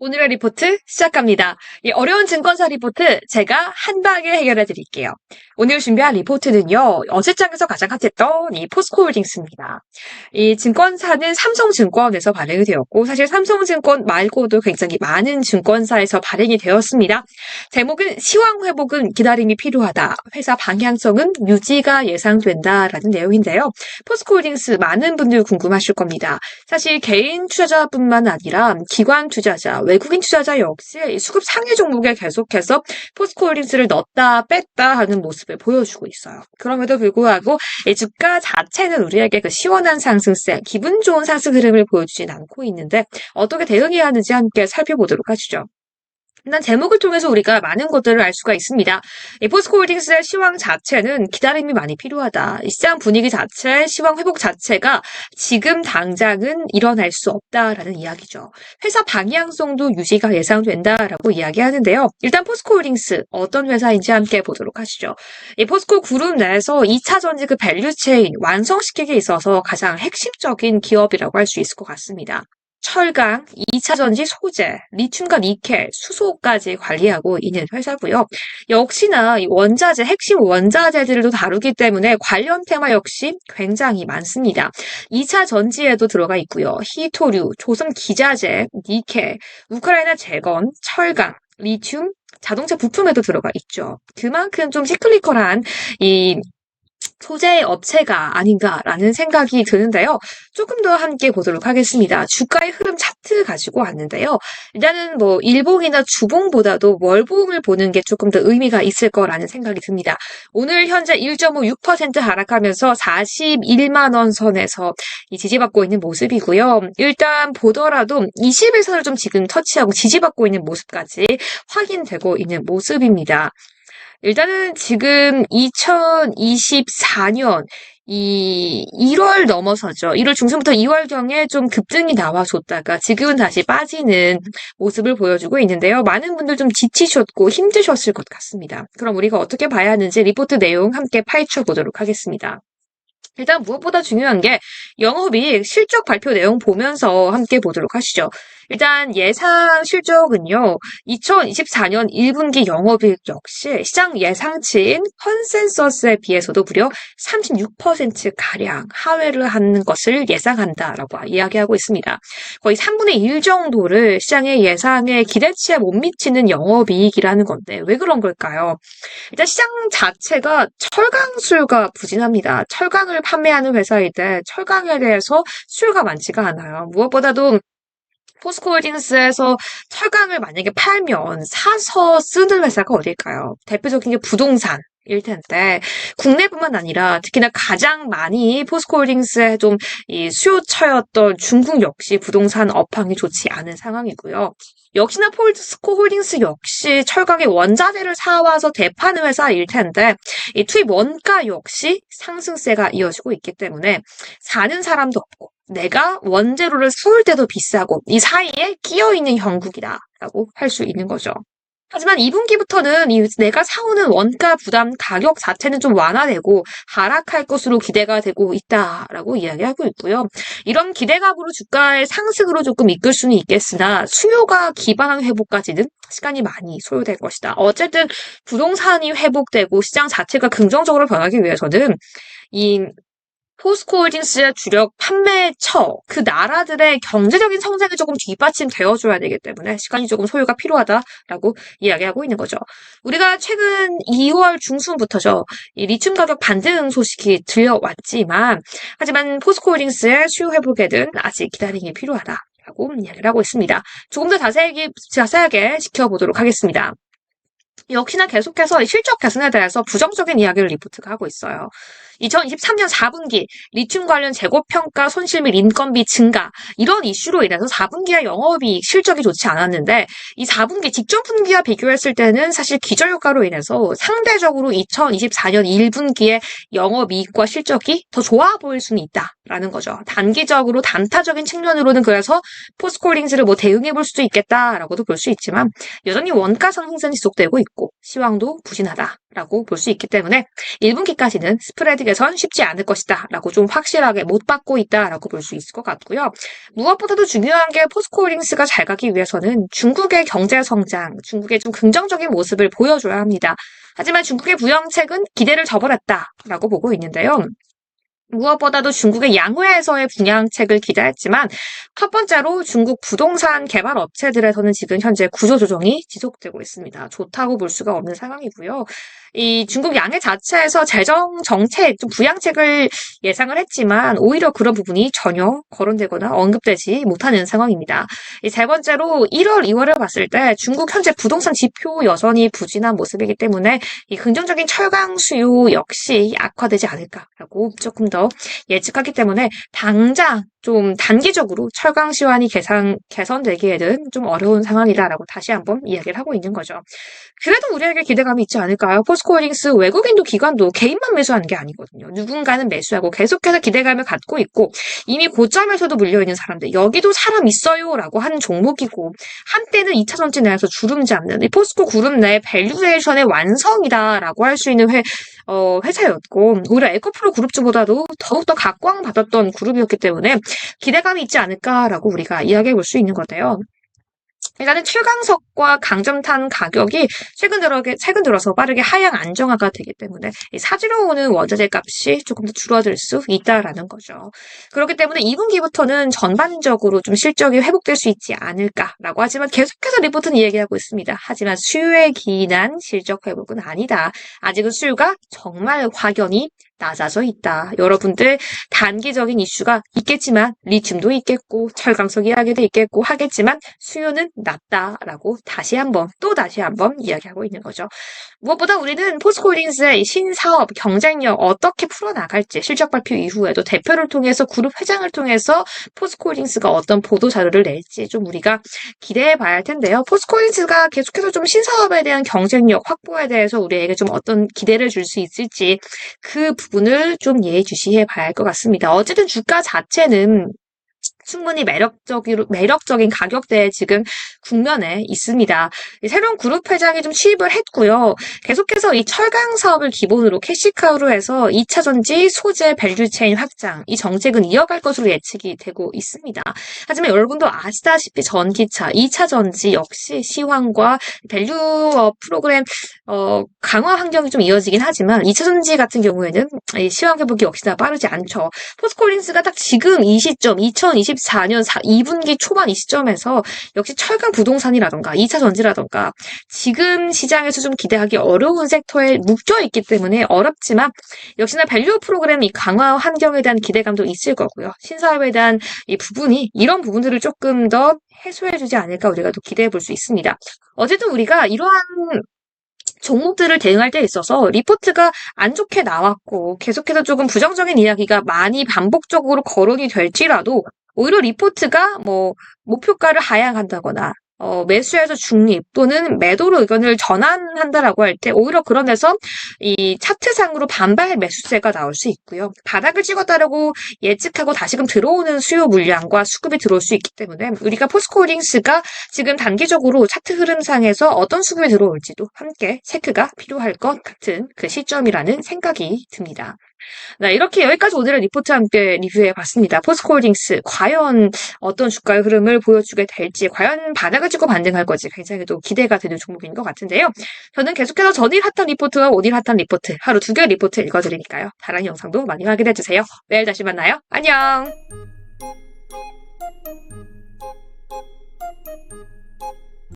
오늘의 리포트 시작합니다. 이 어려운 증권사 리포트 제가 한 방에 해결해 드릴게요. 오늘 준비한 리포트는요, 어제 장에서 가장 핫했던 이 포스코홀딩스입니다. 이 증권사는 삼성증권에서 발행이 되었고, 사실 삼성증권 말고도 굉장히 많은 증권사에서 발행이 되었습니다. 제목은 시황 회복은 기다림이 필요하다. 회사 방향성은 유지가 예상된다라는 내용인데요. 포스코홀딩스 많은 분들 궁금하실 겁니다. 사실 개인 투자자뿐만 아니라 기관 투자자, 외국인 투자자 역시 수급 상위 종목에 계속해서 포스코홀딩스를 넣었다 뺐다 하는 모습을 보여주고 있어요. 그럼에도 불구하고 이 주가 자체는 우리에게 그 시원한 상승세, 기분 좋은 상승 흐름을 보여주진 않고 있는데 어떻게 대응해야 하는지 함께 살펴보도록 하시죠. 일단 제목을 통해서 우리가 많은 것들을 알 수가 있습니다. 이 포스코홀딩스의 시황 자체는 기다림이 많이 필요하다. 이 시장 분위기 자체, 시황 회복 자체가 지금 당장은 일어날 수 없다라는 이야기죠. 회사 방향성도 유지가 예상된다라고 이야기하는데요. 일단 포스코홀딩스 어떤 회사인지 함께 보도록 하시죠. 이 포스코 그룹 내에서 2차 전지 그 밸류체인 완성시키기에 있어서 가장 핵심적인 기업이라고 할 수 있을 것 같습니다. 철강, 2차 전지 소재, 리튬과 니켈, 수소까지 관리하고 있는 회사고요. 역시나 이 원자재, 핵심 원자재들도 다루기 때문에 관련 테마 역시 굉장히 많습니다. 2차 전지에도 들어가 있고요. 희토류, 조선 기자재, 니켈, 우크라이나 재건, 철강, 리튬, 자동차 부품에도 들어가 있죠. 그만큼 좀 시클리컬한 이 소재 업체가 아닌가라는 생각이 드는데요. 조금 더 함께 보도록 하겠습니다. 주가의 흐름 차트 가지고 왔는데요. 일단은 일봉이나 주봉보다도 월봉을 보는 게 조금 더 의미가 있을 거라는 생각이 듭니다. 오늘 현재 1.56% 하락하면서 41만 원 선에서 지지받고 있는 모습이고요. 일단 보더라도 20일선을 좀 지금 터치하고 지지받고 있는 모습까지 확인되고 있는 모습입니다. 일단은 지금 2024년 1월 넘어서죠. 1월 중순부터 2월경에 좀 급등이 나와줬다가 지금은 다시 빠지는 모습을 보여주고 있는데요. 많은 분들 좀 지치셨고 힘드셨을 것 같습니다. 그럼 우리가 어떻게 봐야 하는지 리포트 내용 함께 파헤쳐 보도록 하겠습니다. 일단 무엇보다 중요한 게 영업이익 실적 발표 내용 보면서 함께 보도록 하시죠. 일단 예상 실적은요. 2024년 1분기 영업이익 역시 시장 예상치인 컨센서스에 비해서도 무려 36%가량 하회를 하는 것을 예상한다라고 이야기하고 있습니다. 거의 3분의 1 정도를 시장의 예상에 기대치에 못 미치는 영업이익이라는 건데 왜 그런 걸까요? 일단 시장 자체가 철강 수요가 부진합니다. 철강을 판매하는 회사일 때 철강에 대해서 수요가 많지가 않아요. 무엇보다도 포스코홀딩스에서 철강을 만약에 팔면 사서 쓰는 회사가 어딜까요? 대표적인 게 부동산. 일 텐데 국내뿐만 아니라 특히나 가장 많이 포스코홀딩스에 좀 수요처였던 중국 역시 부동산 업황이 좋지 않은 상황이고요. 역시나 포스코홀딩스 역시 철강의 원자재를 사와서 대파는 회사일 텐데 이 투입 원가 역시 상승세가 이어지고 있기 때문에 사는 사람도 없고 내가 원재료를 사올 때도 비싸고 이 사이에 끼어있는 형국이다라고 할 수 있는 거죠. 하지만 2분기부터는 내가 사오는 원가 부담 가격 자체는 좀 완화되고 하락할 것으로 기대가 되고 있다라고 이야기하고 있고요. 이런 기대감으로 주가의 상승으로 조금 이끌 수는 있겠으나 수요가 기반한 회복까지는 시간이 많이 소요될 것이다. 어쨌든 부동산이 회복되고 시장 자체가 긍정적으로 변하기 위해서는 이 포스코홀딩스의 주력 판매처, 그 나라들의 경제적인 성장이 조금 뒷받침되어줘야 되기 때문에 시간이 조금 소요가 필요하다라고 이야기하고 있는 거죠. 우리가 최근 2월 중순부터죠. 이 리튬 가격 반등 소식이 들려왔지만 하지만 포스코홀딩스의 수요 회복에는 아직 기다림이 필요하다라고 이야기를 하고 있습니다. 조금 더 자세하게 지켜보도록 하겠습니다. 역시나 계속해서 실적 개선에 대해서 부정적인 이야기를 리포트가 하고 있어요. 2023년 4분기 리튬 관련 재고평가 손실 및 인건비 증가 이런 이슈로 인해서 4분기의 영업이익 실적이 좋지 않았는데 이 4분기 직전 분기와 비교했을 때는 사실 기저효과로 인해서 상대적으로 2024년 1분기의 영업이익과 실적이 더 좋아 보일 수는 있다라는 거죠. 단기적으로 단타적인 측면으로는 그래서 포스코홀딩스를 대응해 볼 수도 있겠다라고도 볼 수 있지만 여전히 원가 상승세는 지속되고 있고 시황도 부진하다라고 볼 수 있기 때문에 1분기까지는 스프레드 개선 쉽지 않을 것이다 라고 좀 확실하게 못 받고 있다라고 볼 수 있을 것 같고요. 무엇보다도 중요한 게 포스코홀딩스가 잘 가기 위해서는 중국의 경제 성장, 중국의 좀 긍정적인 모습을 보여줘야 합니다. 하지만 중국의 부양책은 기대를 저버렸다라고 보고 있는데요. 무엇보다도 중국의 양회에서의 분양책을 기대했지만 첫 번째로 중국 부동산 개발 업체들에서는 지금 현재 구조조정이 지속되고 있습니다. 좋다고 볼 수가 없는 상황이고요. 이 중국 양회 자체에서 재정 정책, 좀 부양책을 예상을 했지만 오히려 그런 부분이 전혀 거론되거나 언급되지 못하는 상황입니다. 이 세 번째로 1월, 2월을 봤을 때 중국 현재 부동산 지표 여전히 부진한 모습이기 때문에 이 긍정적인 철강 수요 역시 악화되지 않을까라고 조금 더 예측하기 때문에 당장 좀 단기적으로 철강 시황이 개선되기에는 좀 어려운 상황이다라고 다시 한번 이야기를 하고 있는 거죠. 그래도 우리에게 기대감이 있지 않을까요? 포스코홀딩스 외국인도 기관도 개인만 매수하는 게 아니거든요. 누군가는 매수하고 계속해서 기대감을 갖고 있고 이미 고점에서도 물려있는 사람들 여기도 사람 있어요 라고 하는 종목이고 한때는 2차 전지 내에서 주름 잡는 이 포스코 그룹 내 밸류에이션의 완성이다라고 할 수 있는 회사였고 오히려 에코프로 그룹주보다도 더욱더 각광받았던 그룹이었기 때문에 기대감이 있지 않을까라고 우리가 이야기해 볼 수 있는 건데요. 일단은 철강석과 강점탄 가격이 최근 들어서 빠르게 하향 안정화가 되기 때문에 사지로 오는 원자재 값이 조금 더 줄어들 수 있다라는 거죠. 그렇기 때문에 2분기부터는 전반적으로 좀 실적이 회복될 수 있지 않을까라고 하지만 계속해서 리포트는 얘기하고 있습니다. 하지만 수요에 기인한 실적 회복은 아니다. 아직은 수요가 정말 확연히 낮아져 있다. 여러분들 단기적인 이슈가 있겠지만 리튬도 있겠고 철강석 이야기도 있겠고 하겠지만 수요는 낮다라고 다시 한번 이야기하고 있는 거죠. 무엇보다 우리는 포스코홀딩스의 신사업 경쟁력 어떻게 풀어나갈지 실적 발표 이후에도 대표를 통해서 그룹 회장을 통해서 포스코홀딩스가 어떤 보도 자료를 낼지 좀 우리가 기대해 봐야 할 텐데요. 포스코홀딩스가 계속해서 좀 신사업에 대한 경쟁력 확보에 대해서 우리에게 좀 어떤 기대를 줄 수 있을지 그 부분을 좀 예의주시해 봐야 할 것 같습니다. 어쨌든 주가 자체는 충분히 매력적인 가격대에 지금 국면에 있습니다. 새로운 그룹 회장이 좀 취입을 했고요. 계속해서 이 철강 사업을 기본으로 캐시카우로 해서 2차 전지 소재 밸류체인 확장, 이 정책은 이어갈 것으로 예측이 되고 있습니다. 하지만 여러분도 아시다시피 전기차, 2차 전지 역시 시황과 밸류 프로그램 강화 환경이 좀 이어지긴 하지만 2차 전지 같은 경우에는 이 시황 회복이 역시나 빠르지 않죠. 포스코홀딩스가 딱 지금 이 시점 2024년 2분기 초반 이 시점에서 역시 철강 부동산이라던가 2차 전지라던가 지금 시장에서 좀 기대하기 어려운 섹터에 묶여있기 때문에 어렵지만 역시나 밸류 프로그램 이 강화 환경에 대한 기대감도 있을 거고요. 신사업에 대한 이 부분이 이런 부분들을 조금 더 해소해주지 않을까 우리가 또 기대해 볼 수 있습니다. 어쨌든 우리가 이러한 종목들을 대응할 때 있어서 리포트가 안 좋게 나왔고 계속해서 조금 부정적인 이야기가 많이 반복적으로 거론이 될지라도 오히려 리포트가 목표가를 하향한다거나 매수에서 중립 또는 매도로 의견을 전환한다라고 할 때 오히려 그런 데서 이 차트상으로 반발 매수세가 나올 수 있고요. 바닥을 찍었다라고 예측하고 다시금 들어오는 수요 물량과 수급이 들어올 수 있기 때문에 우리가 포스코홀딩스가 지금 단기적으로 차트 흐름상에서 어떤 수급이 들어올지도 함께 체크가 필요할 것 같은 그 시점이라는 생각이 듭니다. 네, 이렇게 여기까지 오늘의 리포트 함께 리뷰해 봤습니다. 포스코홀딩스 과연 어떤 주가의 흐름을 보여주게 될지, 과연 바닥을 찍고 반등할 건지 굉장히 또 기대가 되는 종목인 것 같은데요. 저는 계속해서 전일 핫한 리포트와 오늘 핫한 리포트, 하루 2개의 리포트 읽어드리니까요. 다른 영상도 많이 확인해주세요. 내일 다시 만나요. 안녕!